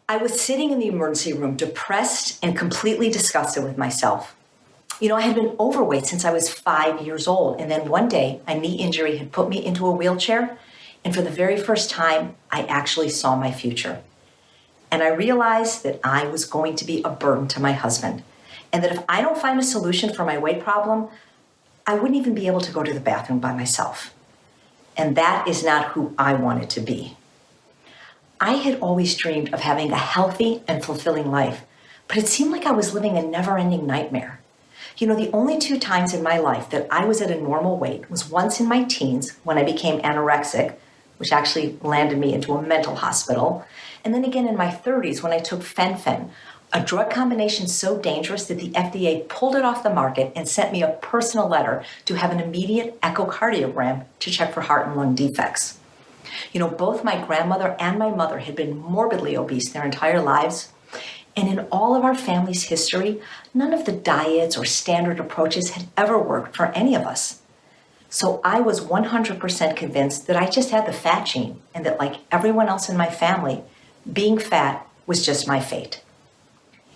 I was sitting in the emergency room, depressed and completely disgusted with myself. I had been overweight since I was 5 years old. And then one day, a knee injury had put me into a wheelchair. And for the very first time, I actually saw my future. And I realized that I was going to be a burden to my husband. And that if I don't find a solution for my weight problem, I wouldn't even be able to go to the bathroom by myself. And that is not who I wanted to be. I had always dreamed of having a healthy and fulfilling life, but it seemed like I was living a never-ending nightmare. The only 2 times in my life that I was at a normal weight was once in my teens when I became anorexic, which actually landed me into a mental hospital, and then again in my 30s when I took Fen-Phen, a drug combination so dangerous that the FDA pulled it off the market and sent me a personal letter to have an immediate echocardiogram to check for heart and lung defects. Both my grandmother and my mother had been morbidly obese their entire lives. And in all of our family's history, none of the diets or standard approaches had ever worked for any of us. So I was 100% convinced that I just had the fat gene and that, like everyone else in my family, being fat was just my fate.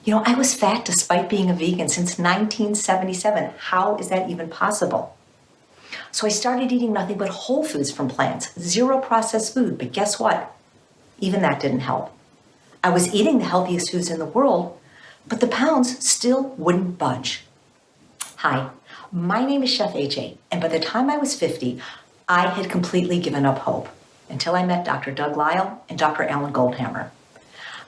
I was fat despite being a vegan since 1977. How is that even possible? So I started eating nothing but whole foods from plants, zero processed food. But guess what? Even that didn't help. I was eating the healthiest foods in the world, but the pounds still wouldn't budge. Hi, my name is Chef AJ, and by the time I was 50, I had completely given up hope until I met Dr. Doug Lisle and Dr. Alan Goldhammer.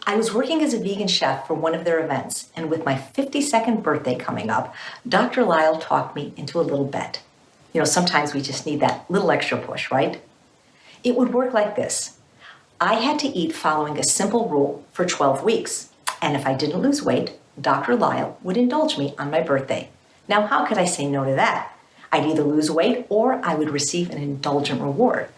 I was working as a vegan chef for one of their events, and with my 52nd birthday coming up, Dr. Lisle talked me into a little bet. Sometimes we just need that little extra push, right? It would work like this. I had to eat following a simple rule for 12 weeks. And if I didn't lose weight, Dr. Lisle would indulge me on my birthday. Now, how could I say no to that? I'd either lose weight or I would receive an indulgent reward.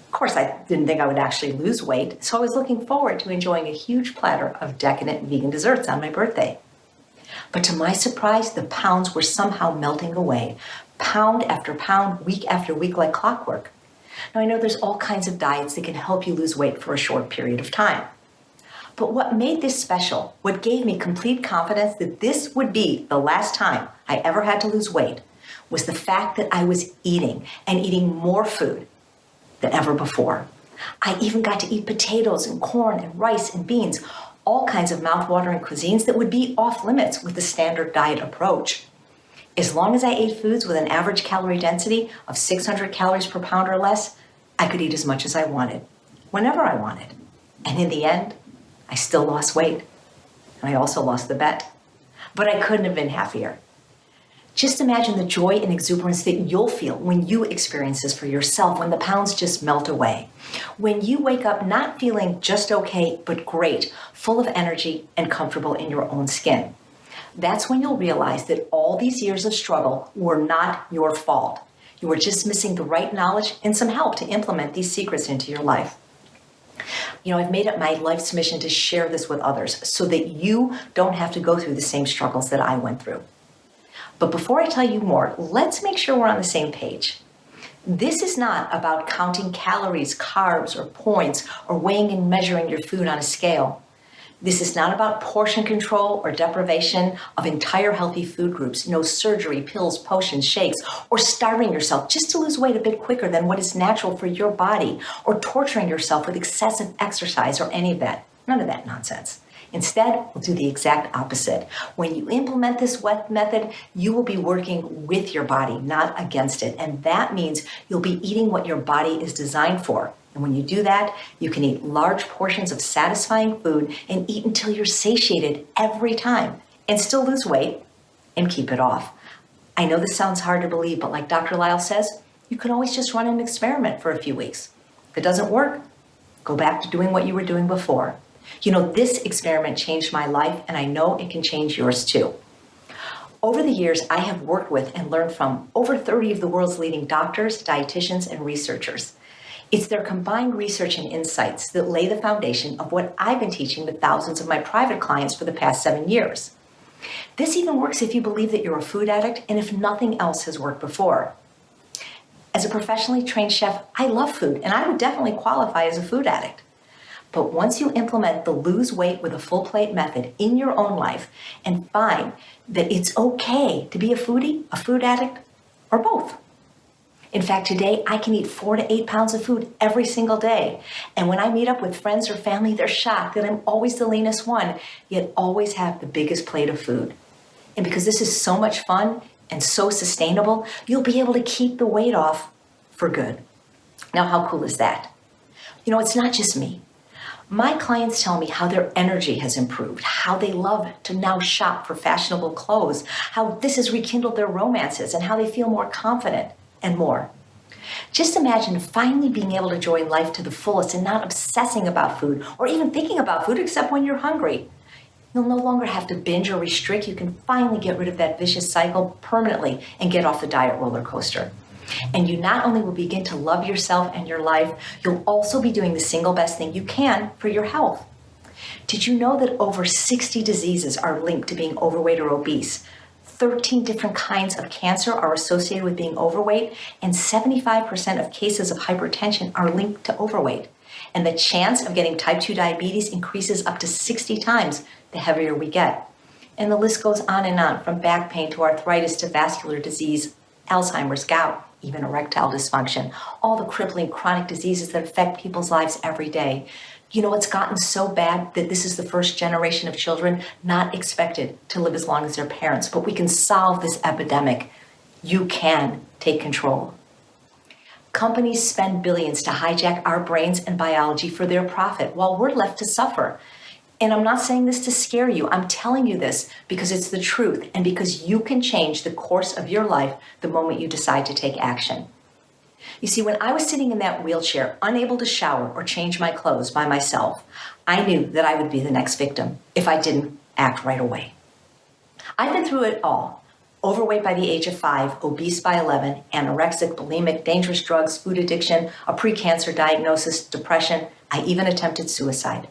Of course, I didn't think I would actually lose weight, so I was looking forward to enjoying a huge platter of decadent vegan desserts on my birthday. But to my surprise, the pounds were somehow melting away, pound after pound, week after week, like clockwork. Now, I know there's all kinds of diets that can help you lose weight for a short period of time. But what made this special, what gave me complete confidence that this would be the last time I ever had to lose weight, was the fact that I was eating and eating more food than ever before. I even got to eat potatoes and corn and rice and beans, all kinds of mouth-watering cuisines that would be off limits with the standard diet approach. As long as I ate foods with an average calorie density of 600 calories per pound or less, I could eat as much as I wanted, whenever I wanted. And in the end, I still lost weight. And I also lost the bet. But I couldn't have been happier. Just imagine the joy and exuberance that you'll feel when you experience this for yourself, when the pounds just melt away. When you wake up not feeling just okay, but great, full of energy and comfortable in your own skin. That's when you'll realize that all these years of struggle were not your fault. You were just missing the right knowledge and some help to implement these secrets into your life. I've made it my life's mission to share this with others so that you don't have to go through the same struggles that I went through. But before I tell you more, let's make sure we're on the same page. This is not about counting calories, carbs, or points, or weighing and measuring your food on a scale. This is not about portion control or deprivation of entire healthy food groups, no surgery, pills, potions, shakes, or starving yourself just to lose weight a bit quicker than what is natural for your body, or torturing yourself with excessive exercise or any of that. None of that nonsense. Instead, we'll do the exact opposite. When you implement this method, you will be working with your body, not against it. And that means you'll be eating what your body is designed for. And when you do that, you can eat large portions of satisfying food and eat until you're satiated every time and still lose weight and keep it off. I know this sounds hard to believe, but like Dr. Lisle says, you can always just run an experiment for a few weeks. If it doesn't work, go back to doing what you were doing before. This experiment changed my life, and I know it can change yours too. Over the years, I have worked with and learned from over 30 of the world's leading doctors, dietitians, and researchers. It's their combined research and insights that lay the foundation of what I've been teaching to thousands of my private clients for the past 7 years. This even works if you believe that you're a food addict and if nothing else has worked before. As a professionally trained chef, I love food, and I would definitely qualify as a food addict. But once you implement the lose weight with a full plate method in your own life and find that it's okay to be a foodie, a food addict, or both. In fact, today I can eat 4 to 8 pounds of food every single day. And when I meet up with friends or family, they're shocked that I'm always the leanest one, yet always have the biggest plate of food. And because this is so much fun and so sustainable, you'll be able to keep the weight off for good. Now, how cool is that? You know, it's not just me. My clients tell me how their energy has improved, how they love to now shop for fashionable clothes, how this has rekindled their romances, and how they feel more confident and more. Just imagine finally being able to enjoy life to the fullest and not obsessing about food or even thinking about food except when you're hungry. You'll no longer have to binge or restrict. You can finally get rid of that vicious cycle permanently and get off the diet roller coaster. And you not only will begin to love yourself and your life, you'll also be doing the single best thing you can for your health. Did you know that over 60 diseases are linked to being overweight or obese? 13 different kinds of cancer are associated with being overweight, and 75% of cases of hypertension are linked to overweight. And the chance of getting type 2 diabetes increases up to 60 times the heavier we get. And the list goes on, from back pain to arthritis to vascular disease, Alzheimer's, gout, even erectile dysfunction, all the crippling chronic diseases that affect people's lives every day. You know, it's gotten so bad that this is the first generation of children not expected to live as long as their parents, but we can solve this epidemic. You can take control. Companies spend billions to hijack our brains and biology for their profit while we're left to suffer. And I'm not saying this to scare you. I'm telling you this because it's the truth and because you can change the course of your life the moment you decide to take action. You see, when I was sitting in that wheelchair, unable to shower or change my clothes by myself, I knew that I would be the next victim if I didn't act right away. I've been through it all. Overweight by the age of 5, obese by 11, anorexic, bulimic, dangerous drugs, food addiction, a pre-cancer diagnosis, depression. I even attempted suicide.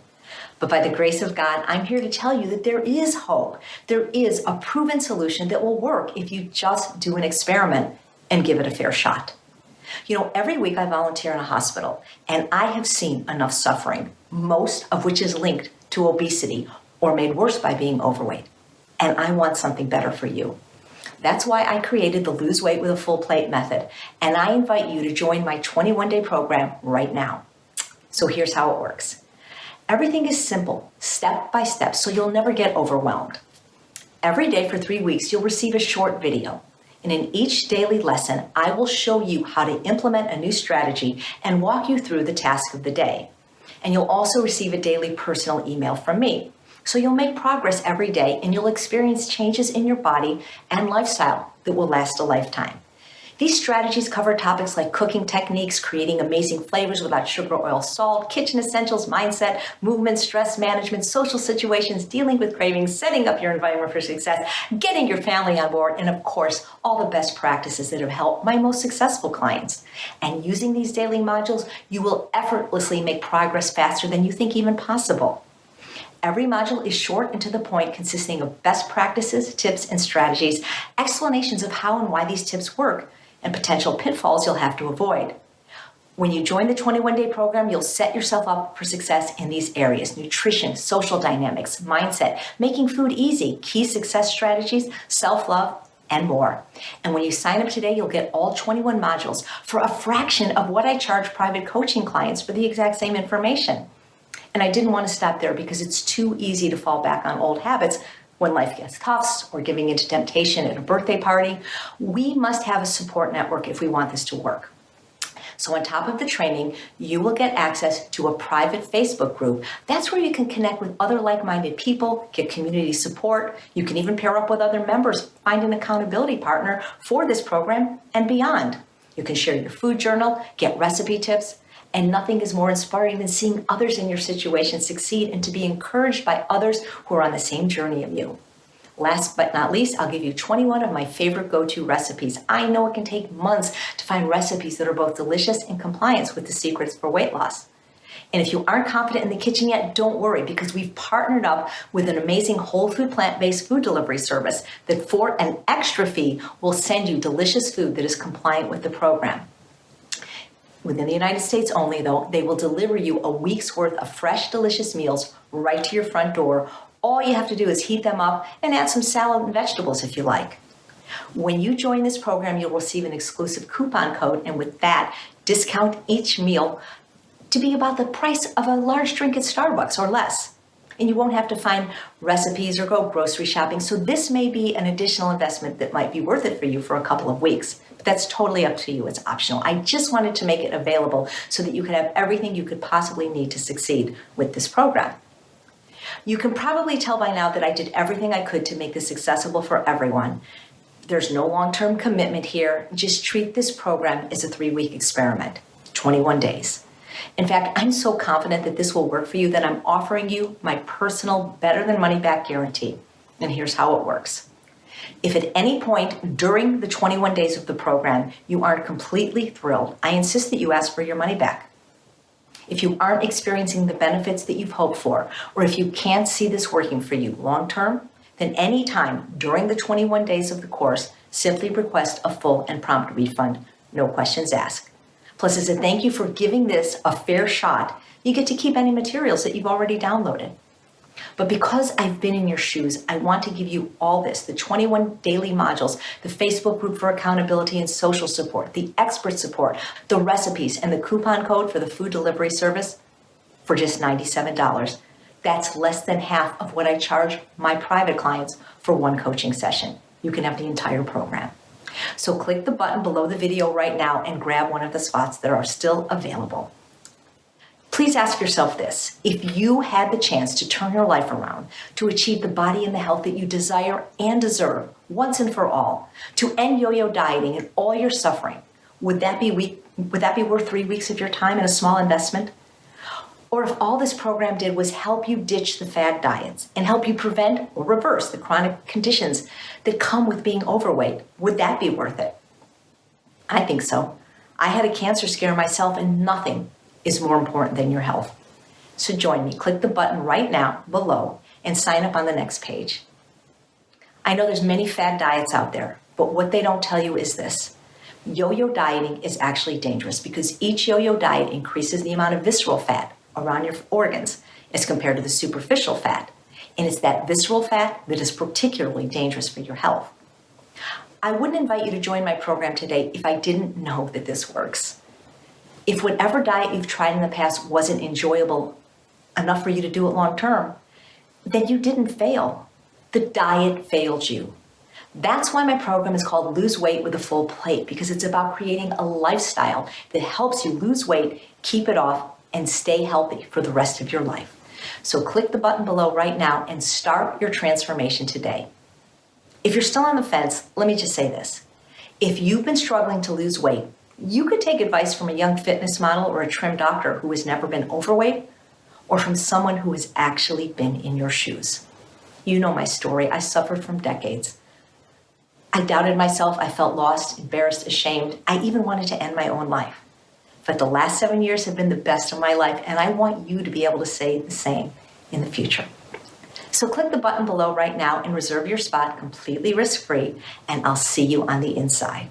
But by the grace of God, I'm here to tell you that there is hope. There is a proven solution that will work if you just do an experiment and give it a fair shot. You know, every week I volunteer in a hospital, and I have seen enough suffering, most of which is linked to obesity or made worse by being overweight. And I want something better for you. That's why I created the Lose Weight with a Full Plate method, and I invite you to join my 21-day program right now. So here's how it works. Everything is simple, step by step, so you'll never get overwhelmed. Every day for 3 weeks, you'll receive a short video. And in each daily lesson, I will show you how to implement a new strategy and walk you through the task of the day. And you'll also receive a daily personal email from me. So you'll make progress every day and you'll experience changes in your body and lifestyle that will last a lifetime. These strategies cover topics like cooking techniques, creating amazing flavors without sugar, oil, salt, kitchen essentials, mindset, movement, stress management, social situations, dealing with cravings, setting up your environment for success, getting your family on board, and of course, all the best practices that have helped my most successful clients. And using these daily modules, you will effortlessly make progress faster than you think even possible. Every module is short and to the point, consisting of best practices, tips, and strategies, explanations of how and why these tips work, and potential pitfalls you'll have to avoid. When you join the 21-day program, you'll set yourself up for success in these areas: nutrition, social dynamics, mindset, making food easy, key success strategies, self-love, and more. And when you sign up today, you'll get all 21 modules for a fraction of what I charge private coaching clients for the exact same information. And I didn't want to stop there because it's too easy to fall back on old habits when life gets tough or giving into temptation at a birthday party. We must have a support network if we want this to work. So on top of the training, you will get access to a private Facebook group. That's where you can connect with other like-minded people, get community support. You can even pair up with other members, find an accountability partner for this program and beyond. You can share your food journal, get recipe tips, and nothing is more inspiring than seeing others in your situation succeed and to be encouraged by others who are on the same journey of you. Last but not least, I'll give you 21 of my favorite go-to recipes. I know it can take months to find recipes that are both delicious and compliant with the secrets for weight loss. And if you aren't confident in the kitchen yet, don't worry, because we've partnered up with an amazing whole food plant-based food delivery service that for an extra fee will send you delicious food that is compliant with the program. Within the United States only, though, they will deliver you a week's worth of fresh, delicious meals right to your front door. All you have to do is heat them up and add some salad and vegetables if you like. When you join this program, you'll receive an exclusive coupon code, and with that, discount each meal to be about the price of a large drink at Starbucks or less. And you won't have to find recipes or go grocery shopping. So this may be an additional investment that might be worth it for you for a couple of weeks. But that's totally up to you. It's optional. I just wanted to make it available so that you could have everything you could possibly need to succeed with this program. You can probably tell by now that I did everything I could to make this accessible for everyone. There's no long-term commitment here. Just treat this program as a 3-week experiment, 21 days. In fact, I'm so confident that this will work for you that I'm offering you my personal better than money back guarantee. And here's how it works. If at any point during the 21 days of the program you aren't completely thrilled, I insist that you ask for your money back. If you aren't experiencing the benefits that you've hoped for, or if you can't see this working for you long term, then any time during the 21 days of the course, simply request a full and prompt refund, no questions asked. Plus, as a thank you for giving this a fair shot, you get to keep any materials that you've already downloaded. But because I've been in your shoes, I want to give you all this, the 21 daily modules, the Facebook group for accountability and social support, the expert support, the recipes, and the coupon code for the food delivery service for just $97. That's less than half of what I charge my private clients for one coaching session. You can have the entire program. So click the button below the video right now and grab one of the spots that are still available. Please ask yourself this: if you had the chance to turn your life around, to achieve the body and the health that you desire and deserve once and for all, to end yo-yo dieting and all your suffering, would that be worth 3 weeks of your time and a small investment? Or if all this program did was help you ditch the fad diets and help you prevent or reverse the chronic conditions that come with being overweight, would that be worth it? I think so. I had a cancer scare myself, and nothing is more important than your health. So join me. Click the button right now below and sign up on the next page. I know there's many fad diets out there, but what they don't tell you is this: yo-yo dieting is actually dangerous because each yo-yo diet increases the amount of visceral fat around your organs as compared to the superficial fat. And it's that visceral fat that is particularly dangerous for your health. I wouldn't invite you to join my program today if I didn't know that this works. If whatever diet you've tried in the past wasn't enjoyable enough for you to do it long term, then you didn't fail. The diet failed you. That's why my program is called Lose Weight with a Full Plate, because it's about creating a lifestyle that helps you lose weight, keep it off, and stay healthy for the rest of your life. So click the button below right now and start your transformation today. If you're still on the fence, let me just say this. If you've been struggling to lose weight, you could take advice from a young fitness model or a trim doctor who has never been overweight, or from someone who has actually been in your shoes. You know my story. I suffered from decades. I doubted myself. I felt lost, embarrassed, ashamed. I even wanted to end my own life. But the last 7 years have been the best of my life, and I want you to be able to say the same in the future. So click the button below right now and reserve your spot completely risk-free, and I'll see you on the inside.